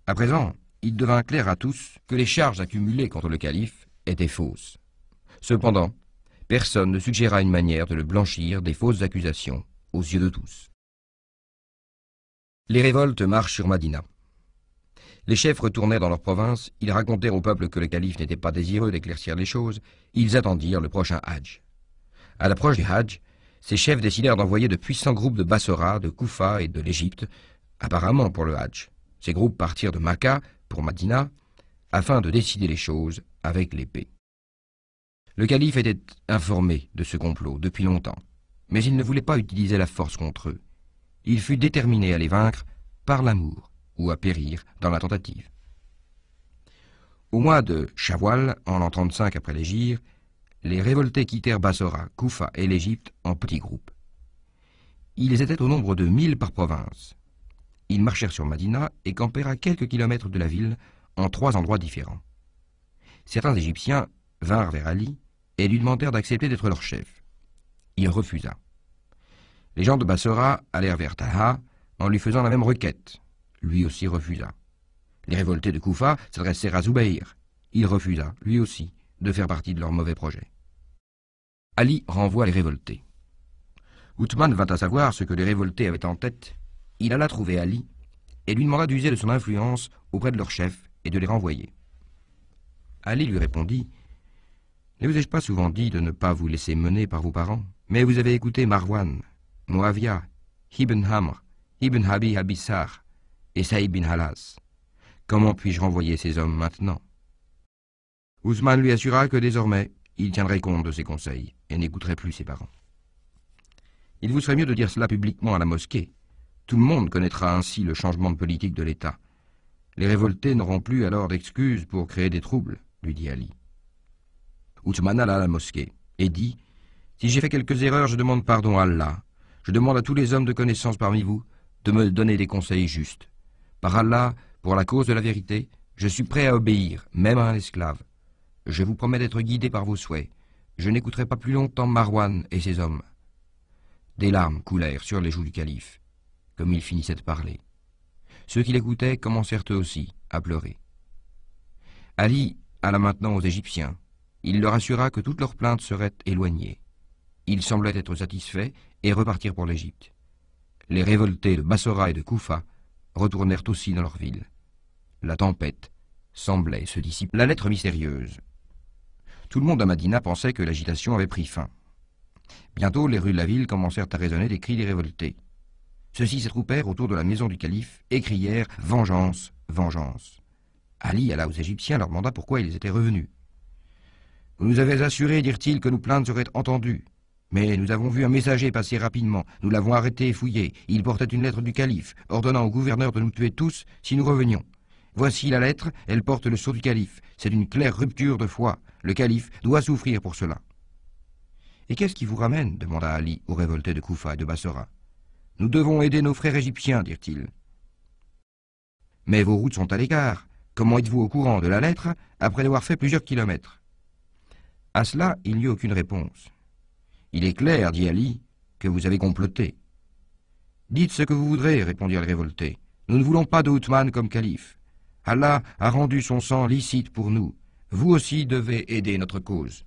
À présent, il devint clair à tous que les charges accumulées contre le calife étaient fausses. Cependant, personne ne suggéra une manière de le blanchir des fausses accusations aux yeux de tous. Les révoltes marchent sur Madina. Les chefs retournèrent dans leur province, ils racontèrent au peuple que le calife n'était pas désireux d'éclaircir les choses, ils attendirent le prochain Hadj. À l'approche du Hadj, ces chefs décidèrent d'envoyer de puissants groupes de Bassora, de Koufa et de l'Égypte, apparemment pour le Hadj. Ces groupes partirent de Makka pour Madina, afin de décider les choses avec l'épée. Le calife était informé de ce complot depuis longtemps, mais il ne voulait pas utiliser la force contre eux. Il fut déterminé à les vaincre par l'amour ou à périr dans la tentative. Au mois de Shawwal, en l'an 35 après l'hégire, les révoltés quittèrent Bassora, Koufa et l'Égypte en petits groupes. Ils étaient au nombre de 1000 par province. Ils marchèrent sur Madina et campèrent à quelques kilomètres de la ville en 3 endroits différents. Certains Égyptiens vinrent vers Ali et lui demandèrent d'accepter d'être leur chef. Il refusa. Les gens de Bassora allèrent vers Taha en lui faisant la même requête. Lui aussi refusa. Les révoltés de Koufa s'adressèrent à Zoubeir. Il refusa, lui aussi, de faire partie de leur mauvais projet. Ali renvoie les révoltés. Othman vint à savoir ce que les révoltés avaient en tête. Il alla trouver Ali et lui demanda d'user de son influence auprès de leur chef et de les renvoyer. Ali lui répondit « Ne vous ai-je pas souvent dit de ne pas vous laisser mener par vos parents? Mais vous avez écouté Marwan, Muawiyah, Ibn Hamr, Ibn Abi Abissar et Saïd bin Halas. Comment puis-je renvoyer ces hommes maintenant ?» Ousmane lui assura que désormais, il tiendrait compte de ses conseils et n'écouterait plus ses parents. « Il vous serait mieux de dire cela publiquement à la mosquée. Tout le monde connaîtra ainsi le changement de politique de l'État. Les révoltés n'auront plus alors d'excuses pour créer des troubles, lui dit Ali. Ousmane alla à la mosquée et dit « Si j'ai fait quelques erreurs, je demande pardon à Allah. Je demande à tous les hommes de connaissance parmi vous de me donner des conseils justes. Par Allah, pour la cause de la vérité, je suis prêt à obéir, même à un esclave. Je vous promets d'être guidé par vos souhaits. Je n'écouterai pas plus longtemps Marwan et ses hommes. » Des larmes coulèrent sur les joues du calife, comme il finissait de parler. Ceux qui l'écoutaient commencèrent eux aussi à pleurer. Ali alla maintenant aux Égyptiens. Il leur assura que toutes leurs plaintes seraient éloignées. Ils semblaient être satisfaits et repartirent pour l'Égypte. Les révoltés de Bassora et de Koufa retournèrent aussi dans leur ville. La tempête semblait se dissiper. La lettre mystérieuse. Tout le monde à Madina pensait que l'agitation avait pris fin. Bientôt, les rues de la ville commencèrent à résonner des cris des révoltés. Ceux-ci s'attroupèrent autour de la maison du calife et crièrent « Vengeance, vengeance !» Ali alla aux Égyptiens et leur demanda pourquoi ils étaient revenus. « Vous nous avez assuré, dirent-ils, que nos plaintes seraient entendues. Mais nous avons vu un messager passer rapidement. Nous l'avons arrêté et fouillé. Il portait une lettre du calife, ordonnant au gouverneur de nous tuer tous si nous revenions. Voici la lettre, elle porte le sceau du calife. C'est une claire rupture de foi. Le calife doit souffrir pour cela. » « Et qu'est-ce qui vous ramène » demanda Ali aux révoltés de Koufa et de Bassora. « Nous devons aider nos frères égyptiens, dirent-ils. « Mais vos routes sont à l'écart. Comment êtes-vous au courant de la lettre après avoir fait plusieurs kilomètres ?» À cela, il n'y eut aucune réponse. « Il est clair, dit Ali, que vous avez comploté. »« Dites ce que vous voudrez, répondirent les révoltés. Nous ne voulons pas de Othman comme calife. Allah a rendu son sang licite pour nous. Vous aussi devez aider notre cause. »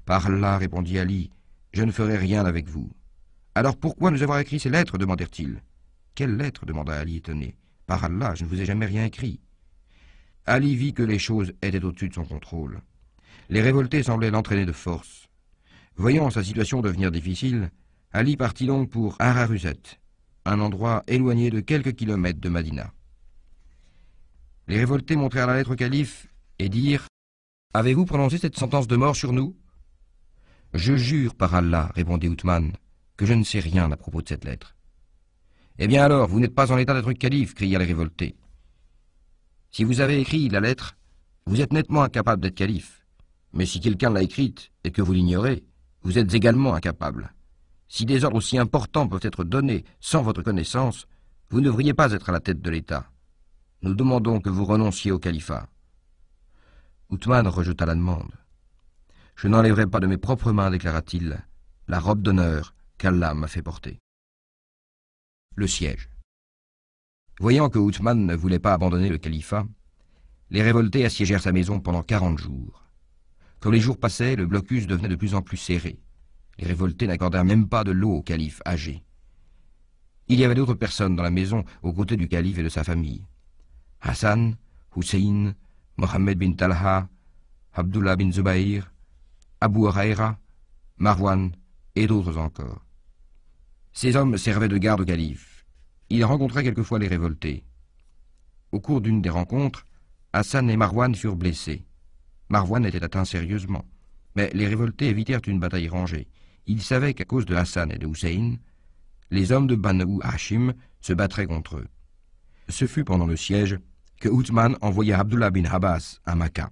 « Par Allah, répondit Ali, je ne ferai rien avec vous. »« Alors pourquoi nous avoir écrit ces lettres » demandèrent-ils. « Quelles lettres » demanda Ali étonné. « Par Allah, je ne vous ai jamais rien écrit. » Ali vit que les choses étaient au-dessus de son contrôle. Les révoltés semblaient l'entraîner de force. Voyant sa situation devenir difficile, Ali partit donc pour Hararuzet, un endroit éloigné de quelques kilomètres de Madina. Les révoltés montrèrent la lettre au calife et dirent « Avez-vous prononcé cette sentence de mort sur nous ?» « Je jure par Allah, répondit Othman, que je ne sais rien à propos de cette lettre. »« Eh bien alors, vous n'êtes pas en état d'être calife, crièrent les révoltés. Si vous avez écrit la lettre, vous êtes nettement incapable d'être calife. Mais si quelqu'un l'a écrite et que vous l'ignorez, vous êtes également incapable. Si des ordres aussi importants peuvent être donnés sans votre connaissance, vous ne devriez pas être à la tête de l'État. Nous demandons que vous renonciez au califat. » Othman rejeta la demande. « Je n'enlèverai pas de mes propres mains, déclara-t-il, la robe d'honneur qu'Allah m'a fait porter. » Le siège. Voyant que Othman ne voulait pas abandonner le califat, les révoltés assiégèrent sa maison pendant 40 jours. Comme les jours passaient, le blocus devenait de plus en plus serré. Les révoltés n'accordèrent même pas de l'eau au calife âgé. Il y avait d'autres personnes dans la maison aux côtés du calife et de sa famille. Hassan, Hussein, Mohammed bin Talha, Abdullah bin Zubayr, Abu Huraira, Marwan et d'autres encore. Ces hommes servaient de garde au calife. Ils rencontraient quelquefois les révoltés. Au cours d'une des rencontres, Hassan et Marwan furent blessés. Marwan était atteint sérieusement, mais les révoltés évitèrent une bataille rangée. Ils savaient qu'à cause de Hassan et de Hussein, les hommes de Banu Hashim se battraient contre eux. Ce fut pendant le siège que Othman envoya Abdullah bin Abbas à Makkah.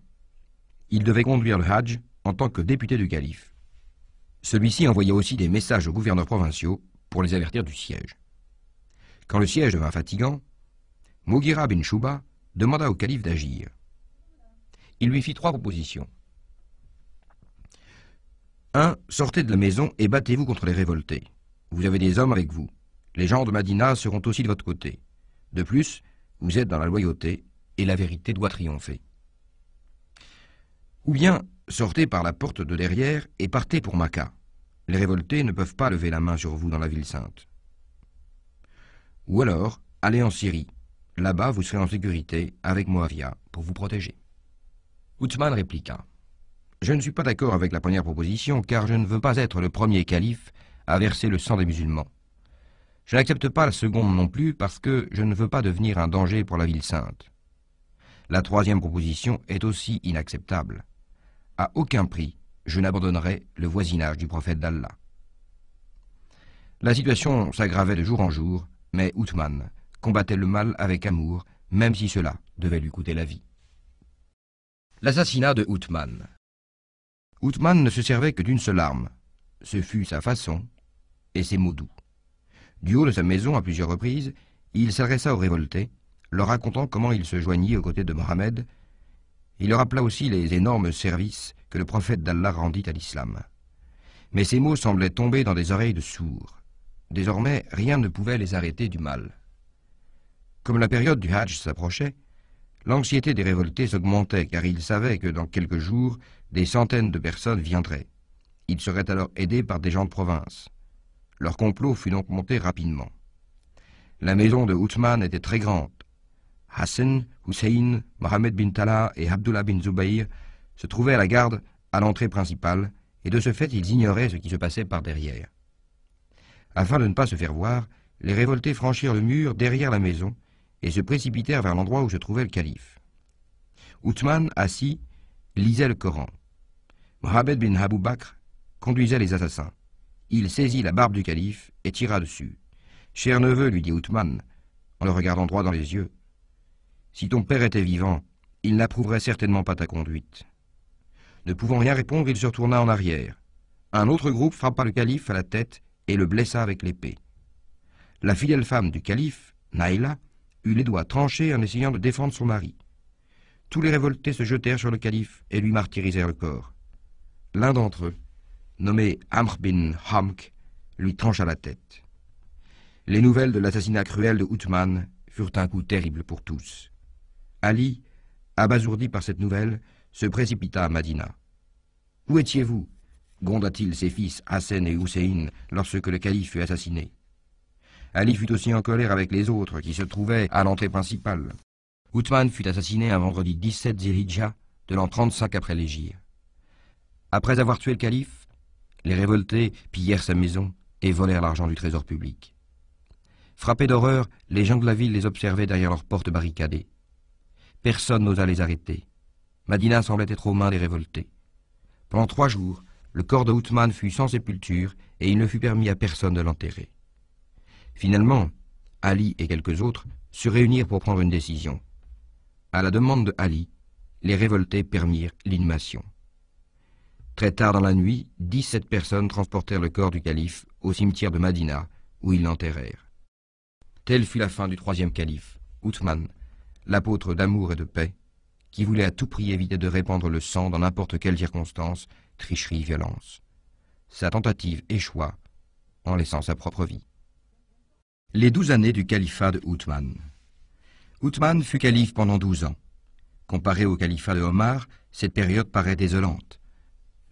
Il devait conduire le Hajj en tant que député du calife. Celui-ci envoya aussi des messages aux gouverneurs provinciaux pour les avertir du siège. Quand le siège devint fatigant, Mughira bin Shuba demanda au calife d'agir. Il lui fit 3 propositions. 1. Sortez de la maison et battez-vous contre les révoltés. Vous avez des hommes avec vous. Les gens de Madina seront aussi de votre côté. De plus, vous êtes dans la loyauté et la vérité doit triompher. Ou bien, sortez par la porte de derrière et partez pour Makkah. Les révoltés ne peuvent pas lever la main sur vous dans la ville sainte. Ou alors, allez en Syrie. Là-bas, vous serez en sécurité avec Muawiyah pour vous protéger. Othman répliqua. Je ne suis pas d'accord avec la première proposition car je ne veux pas être le premier calife à verser le sang des musulmans. Je n'accepte pas la seconde non plus parce que je ne veux pas devenir un danger pour la ville sainte. La troisième proposition est aussi inacceptable. À aucun prix, je n'abandonnerai le voisinage du prophète d'Allah. La situation s'aggravait de jour en jour, mais Othman combattait le mal avec amour, même si cela devait lui coûter la vie. L'assassinat de Othman. Othman ne se servait que d'une seule arme. Ce fut sa façon et ses mots doux. Du haut de sa maison, à plusieurs reprises, il s'adressa aux révoltés, leur racontant comment il se joignit aux côtés de Mohammed. Il leur rappela aussi les énormes services que le prophète d'Allah rendit à l'islam. Mais ces mots semblaient tomber dans des oreilles de sourds. Désormais, rien ne pouvait les arrêter du mal. Comme la période du Hajj s'approchait, l'anxiété des révoltés s'augmentait car ils savaient que dans quelques jours, des centaines de personnes viendraient. Ils seraient alors aidés par des gens de province. Leur complot fut donc monté rapidement. La maison de Othman était très grande. Hassan, Hussein, Mohammed bin Talha et Abdullah bin Zubayr se trouvaient à la garde à l'entrée principale et de ce fait ils ignoraient ce qui se passait par derrière. Afin de ne pas se faire voir, les révoltés franchirent le mur derrière la maison et se précipitèrent vers l'endroit où se trouvait le calife. Othman, assis, lisait le Coran. Mohammed bin Abu Bakr conduisait les assassins. Il saisit la barbe du calife et tira dessus. « Cher neveu, lui dit Othman, en le regardant droit dans les yeux, si ton père était vivant, il n'approuverait certainement pas ta conduite. » Ne pouvant rien répondre, il se retourna en arrière. Un autre groupe frappa le calife à la tête et le blessa avec l'épée. La fidèle femme du calife, Naïla, eut les doigts tranchés en essayant de défendre son mari. Tous les révoltés se jetèrent sur le calife et lui martyrisèrent le corps. L'un d'entre eux, nommé Amr bin Hamk, lui trancha la tête. Les nouvelles de l'assassinat cruel de Othman furent un coup terrible pour tous. Ali, abasourdi par cette nouvelle, se précipita à Madina. « Où étiez-vous » gronda-t-il ses fils Hassan et Hussein lorsque le calife fut assassiné. Ali fut aussi en colère avec les autres qui se trouvaient à l'entrée principale. Othman fut assassiné un vendredi 17 Zilhidja de l'an 35 après l'Hégire. Après avoir tué le calife, les révoltés pillèrent sa maison et volèrent l'argent du trésor public. Frappés d'horreur, les gens de la ville les observaient derrière leurs portes barricadées. Personne n'osa les arrêter. Madina semblait être aux mains des révoltés. Pendant 3 jours, le corps de Othman fut sans sépulture et il ne fut permis à personne de l'enterrer. Finalement, Ali et quelques autres se réunirent pour prendre une décision. À la demande de Ali, les révoltés permirent l'inhumation. Très tard dans la nuit, 17 personnes transportèrent le corps du calife au cimetière de Madina, où ils l'enterrèrent. Telle fut la fin du 3e calife, Othman, l'apôtre d'amour et de paix, qui voulait à tout prix éviter de répandre le sang dans n'importe quelle circonstance, tricherie, violence. Sa tentative échoua en laissant sa propre vie. Les 12 années du califat de Othman. Uthman fut calife pendant 12 ans. Comparé au califat de Omar, cette période paraît désolante.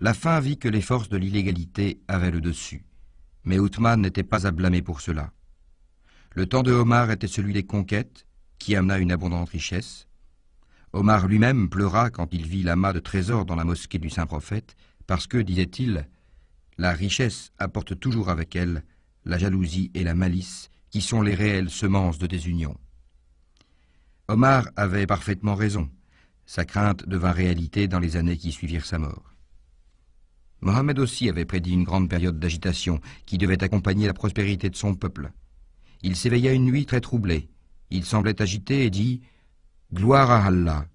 La fin vit que les forces de l'illégalité avaient le dessus, mais Uthman n'était pas à blâmer pour cela. Le temps de Omar était celui des conquêtes, qui amena une abondante richesse. Omar lui-même pleura quand il vit l'amas de trésors dans la mosquée du Saint-Prophète, parce que, disait-il, la richesse apporte toujours avec elle la jalousie et la malice, qui sont les réelles semences de désunion. Omar avait parfaitement raison. Sa crainte devint réalité dans les années qui suivirent sa mort. Mohammed aussi avait prédit une grande période d'agitation qui devait accompagner la prospérité de son peuple. Il s'éveilla une nuit très troublé. Il semblait agité et dit « Gloire à Allah!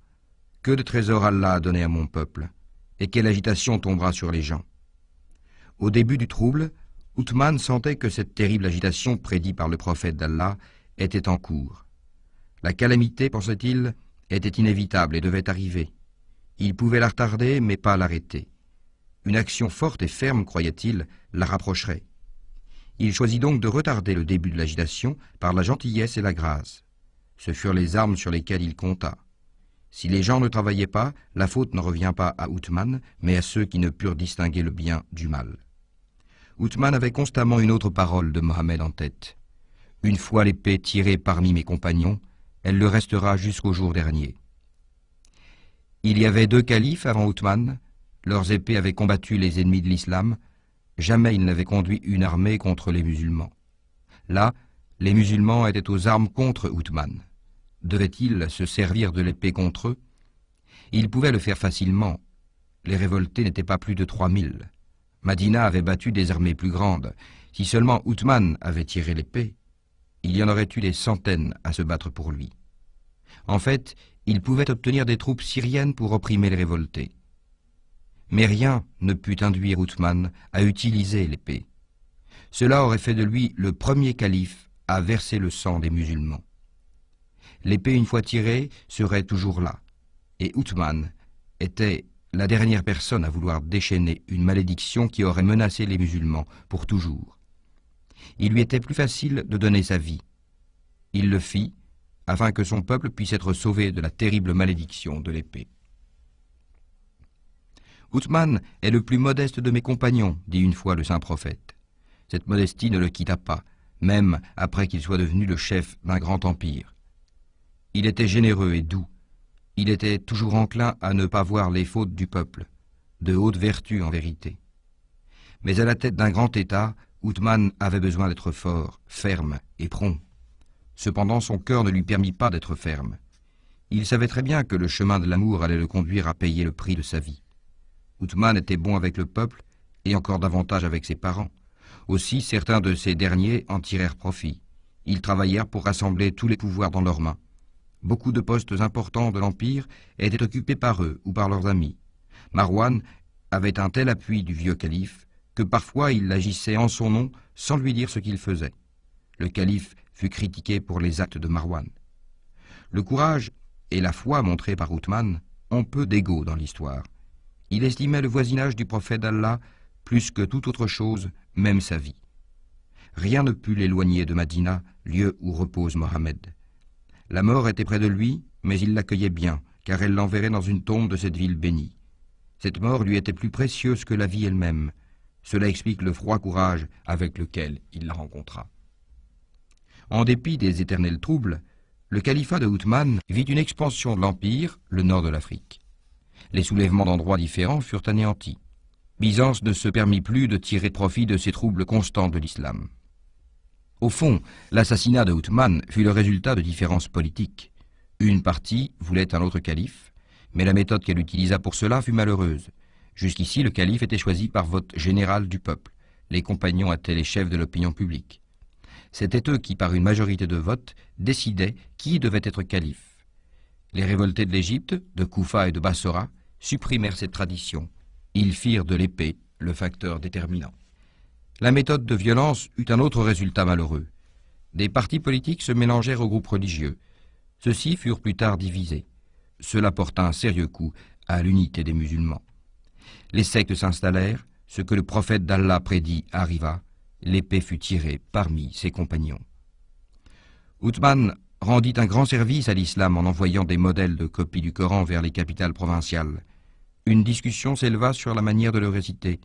Que de trésors Allah a donné à mon peuple, et quelle agitation tombera sur les gens !» Au début du trouble, Uthman sentait que cette terrible agitation prédite par le prophète d'Allah était en cours. La calamité, pensait-il, était inévitable et devait arriver. Il pouvait la retarder, mais pas l'arrêter. Une action forte et ferme, croyait-il, la rapprocherait. Il choisit donc de retarder le début de l'agitation par la gentillesse et la grâce. Ce furent les armes sur lesquelles il compta. Si les gens ne travaillaient pas, la faute ne revient pas à Uthman, mais à ceux qui ne purent distinguer le bien du mal. Uthman avait constamment une autre parole de Mohammed en tête. « Une fois l'épée tirée parmi mes compagnons, elle le restera jusqu'au jour dernier. » Il y avait 2 califes avant Uthman. Leurs épées avaient combattu les ennemis de l'islam. Jamais ils n'avaient conduit une armée contre les musulmans. Là, les musulmans étaient aux armes contre Uthman. Devait-il se servir de l'épée contre eux? Il pouvait le faire facilement. Les révoltés n'étaient pas plus de 3000. Madina avait battu des armées plus grandes. Si seulement Uthman avait tiré l'épée, il y en aurait eu des centaines à se battre pour lui. En fait, il pouvait obtenir des troupes syriennes pour opprimer les révoltés. Mais rien ne put induire Uthman à utiliser l'épée. Cela aurait fait de lui le premier calife à verser le sang des musulmans. L'épée, une fois tirée, serait toujours là, et Uthman était la dernière personne à vouloir déchaîner une malédiction qui aurait menacé les musulmans pour toujours. Il lui était plus facile de donner sa vie. Il le fit, afin que son peuple puisse être sauvé de la terrible malédiction de l'épée. « Uthman est le plus modeste de mes compagnons, dit une fois le saint prophète. Cette modestie ne le quitta pas, même après qu'il soit devenu le chef d'un grand empire. Il était généreux et doux. Il était toujours enclin à ne pas voir les fautes du peuple, de haute vertu en vérité. Mais à la tête d'un grand État, Uthman avait besoin d'être fort, ferme et prompt. Cependant, son cœur ne lui permit pas d'être ferme. Il savait très bien que le chemin de l'amour allait le conduire à payer le prix de sa vie. Uthman était bon avec le peuple et encore davantage avec ses parents. Aussi, certains de ces derniers en tirèrent profit. Ils travaillèrent pour rassembler tous les pouvoirs dans leurs mains. Beaucoup de postes importants de l'Empire étaient occupés par eux ou par leurs amis. Marwan avait un tel appui du vieux calife que parfois il agissait en son nom sans lui dire ce qu'il faisait. Le calife fut critiqué pour les actes de Marwan. Le courage et la foi montrés par Uthman ont peu d'égaux dans l'histoire. Il estimait le voisinage du prophète d'Allah plus que toute autre chose, même sa vie. Rien ne put l'éloigner de Madina, lieu où repose Mohammed. La mort était près de lui, mais il l'accueillait bien, car elle l'enverrait dans une tombe de cette ville bénie. Cette mort lui était plus précieuse que la vie elle-même. Cela explique le froid courage avec lequel il la rencontra. En dépit des éternels troubles, le califat de Uthman vit une expansion de l'Empire, le nord de l'Afrique. Les soulèvements d'endroits différents furent anéantis. Byzance ne se permit plus de tirer profit de ces troubles constants de l'islam. Au fond, l'assassinat de Uthman fut le résultat de différences politiques. Une partie voulait un autre calife, mais la méthode qu'elle utilisa pour cela fut malheureuse. Jusqu'ici, le calife était choisi par vote général du peuple. Les compagnons étaient les chefs de l'opinion publique. C'étaient eux qui, par une majorité de votes, décidaient qui devait être calife. Les révoltés de l'Égypte, de Koufa et de Bassora, supprimèrent cette tradition. Ils firent de l'épée le facteur déterminant. La méthode de violence eut un autre résultat malheureux. Des partis politiques se mélangèrent aux groupes religieux. Ceux-ci furent plus tard divisés. Cela porta un sérieux coup à l'unité des musulmans. Les sectes s'installèrent, ce que le prophète d'Allah prédit arriva, l'épée fut tirée parmi ses compagnons. Uthman rendit un grand service à l'islam en envoyant des modèles de copies du Coran vers les capitales provinciales. Une discussion s'éleva sur la manière de le réciter.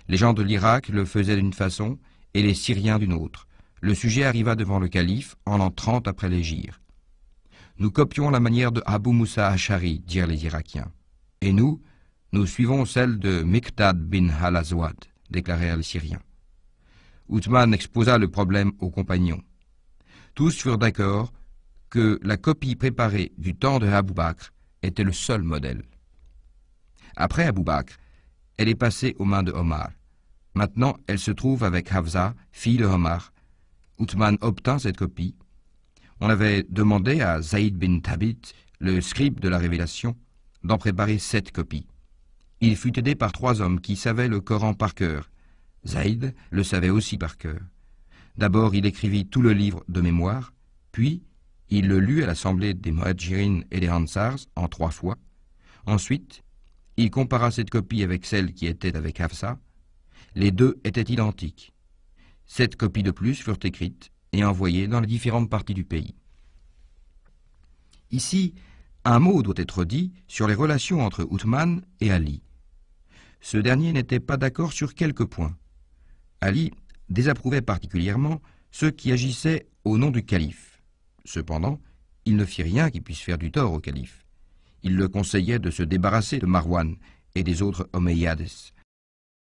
Les gens de l'Irak le faisaient d'une façon et les Syriens d'une autre. Le sujet arriva devant le calife en l'an 30 après l'hégire. Nous copions la manière de Abu Musa Ash'ari, dirent les Irakiens. Et nous suivons celle de Miqdad bin al-Aswad, déclarèrent les Syriens. Uthman exposa le problème aux compagnons. Tous furent d'accord que la copie préparée du temps de Abu Bakr était le seul modèle. Après Abu Bakr, elle est passée aux mains de Omar. Maintenant, elle se trouve avec Hafsa, fille de Omar. Uthman obtint cette copie. On avait demandé à Zayd bin Thabit, le scribe de la révélation, d'en préparer 7 copies. Il fut aidé par 3 hommes qui savaient le Coran par cœur. Zayd le savait aussi par cœur. D'abord, il écrivit tout le livre de mémoire, puis il le lut à l'assemblée des Muhajirin et des Ansars en 3 fois. Ensuite, il compara cette copie avec celle qui était avec Hafsa. Les deux étaient identiques. 7 copies de plus furent écrites et envoyées dans les différentes parties du pays. Ici, un mot doit être dit sur les relations entre Uthman et Ali. Ce dernier n'était pas d'accord sur quelques points. Ali désapprouvait particulièrement ceux qui agissaient au nom du calife. Cependant, il ne fit rien qui puisse faire du tort au calife. Il le conseillait de se débarrasser de Marwan et des autres Omeyyades.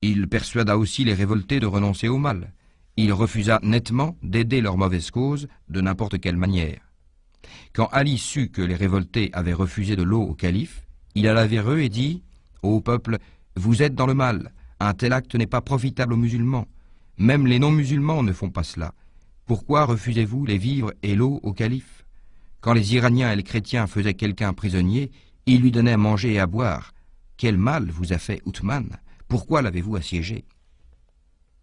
Il persuada aussi les révoltés de renoncer au mal. Il refusa nettement d'aider leur mauvaise cause de n'importe quelle manière. Quand Ali sut que les révoltés avaient refusé de l'eau au calife, il alla vers eux et dit « Ô peuple, vous êtes dans le mal. Un tel acte n'est pas profitable aux musulmans. Même les non-musulmans ne font pas cela. Pourquoi refusez-vous les vivres et l'eau au calife? Quand les Iraniens et les chrétiens faisaient quelqu'un prisonnier, ils lui donnaient à manger et à boire. Quel mal vous a fait Uthman? Pourquoi l'avez-vous assiégé ?»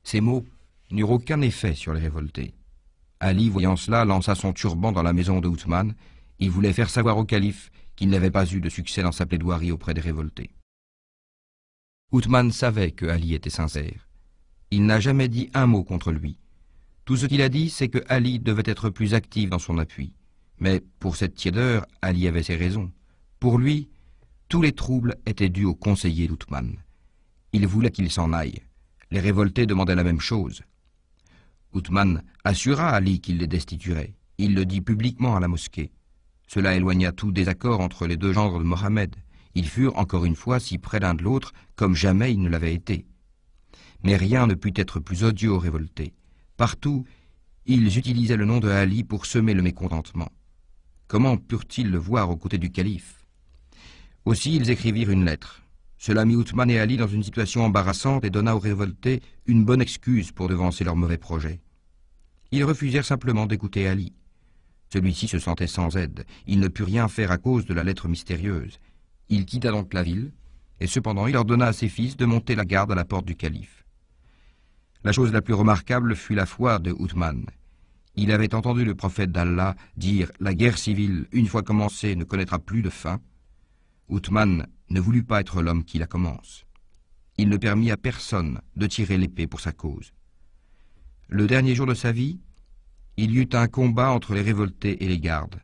Ces mots n'eurent aucun effet sur les révoltés. Ali, voyant cela, lança son turban dans la maison de Uthman. Il voulait faire savoir au calife qu'il n'avait pas eu de succès dans sa plaidoirie auprès des révoltés. Uthman savait que Ali était sincère. Il n'a jamais dit un mot contre lui. Tout ce qu'il a dit, c'est que Ali devait être plus actif dans son appui. Mais pour cette tiédeur, Ali avait ses raisons. Pour lui, tous les troubles étaient dus au conseiller d'Uthman. Il voulait qu'il s'en aille. Les révoltés demandaient la même chose. Uthman assura Ali qu'il les destituerait. Il le dit publiquement à la mosquée. Cela éloigna tout désaccord entre les deux gendres de Mohammed. Ils furent encore une fois si près l'un de l'autre comme jamais ils ne l'avaient été. Mais rien ne put être plus odieux aux révoltés. Partout, ils utilisaient le nom de Ali pour semer le mécontentement. Comment purent-ils le voir aux côtés du calife? Aussi, ils écrivirent une lettre. Cela mit Uthman et Ali dans une situation embarrassante et donna aux révoltés une bonne excuse pour devancer leurs mauvais projets. Ils refusèrent simplement d'écouter Ali. Celui-ci se sentait sans aide. Il ne put rien faire à cause de la lettre mystérieuse. Il quitta donc la ville, et cependant il ordonna à ses fils de monter la garde à la porte du calife. La chose la plus remarquable fut la foi de Uthman. Il avait entendu le prophète d'Allah dire « La guerre civile, une fois commencée, ne connaîtra plus de fin ». Uthman ne voulut pas être l'homme qui la commence. Il ne permit à personne de tirer l'épée pour sa cause. Le dernier jour de sa vie, il y eut un combat entre les révoltés et les gardes.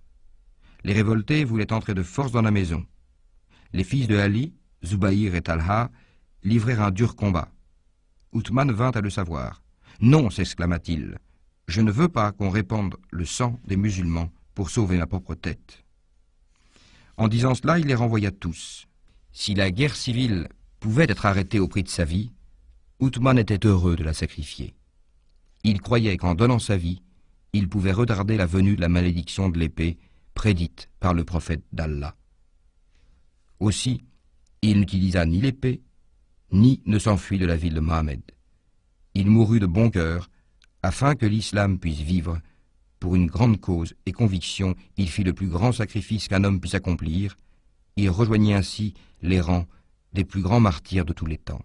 Les révoltés voulaient entrer de force dans la maison. Les fils de Ali, Zubayr et Talha, livrèrent un dur combat. Uthman vint à le savoir. « Non, s'exclama-t-il, je ne veux pas qu'on répande le sang des musulmans pour sauver ma propre tête. » En disant cela, il les renvoya tous. Si la guerre civile pouvait être arrêtée au prix de sa vie, Uthman était heureux de la sacrifier. Il croyait qu'en donnant sa vie, il pouvait retarder la venue de la malédiction de l'épée prédite par le prophète d'Allah. Aussi, il n'utilisa ni l'épée, ni ne s'enfuit de la ville de Mohammed. Il mourut de bon cœur, afin que l'islam puisse vivre. Pour une grande cause et conviction, il fit le plus grand sacrifice qu'un homme puisse accomplir. Il rejoignit ainsi les rangs des plus grands martyrs de tous les temps.